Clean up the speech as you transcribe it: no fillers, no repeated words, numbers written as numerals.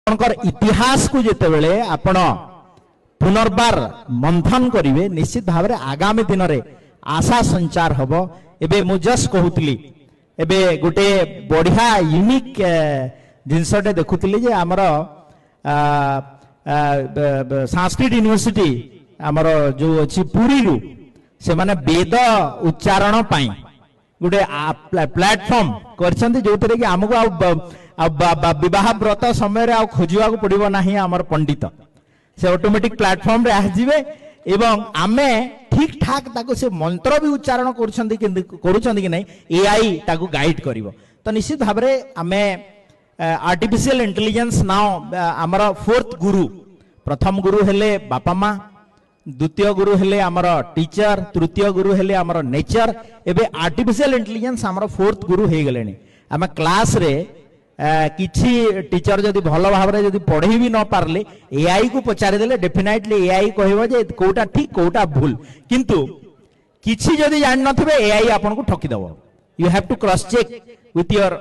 इतिहास को जिते बड़े आपण पुनर्बार मंथन करेंगे निश्चित भाव में आगामी दिन में आशा संचार हम एबे मु जस्ट कहूली एबे गोटे बढ़िया यूनिक जिनसटे देखुली जे आमर संस्कृत यूनिवर्सिटी आमर जो अच्छी पुरी रु से माने वेद उच्चारण पाई गोटे प्लेटफॉर्म करछन्ती जो थे कि आमको विवाह व्रत समय खोजा पड़ो ना आमर पंडित से ऑटोमेटिक प्लेटफॉर्म रे आसीबे एवं आमे ठीक ठाक ताको से मंत्र भी उच्चारण करूछन्ती कि नहीं एआई ताको गाइड करिवो। तो निश्चित भाव में आमे आर्टिफिशियल इंटेलिजेंस नाउ आमर फोर्थ गुरु प्रथम गुरु हेले बापा माँ द्वितीय गुरु हेले आमर टीचर तृतीय गुरु हेले आमर नेचर एबे आर्टिफिशियल इंटेलिजेंस आमर फोर्थ गुरु हे गलेनी। आमे क्लास रे किछि टीचर जदि भल भाव रे जदि पढ़ी भी न पारले एआई को पचारि देले डेफिनेटली एआई कहबो जे कोटा ठीक कोटा भूल किंतु किछि जदि जान नथबे एआई आपन को ठकी दबो। You have to cross check with your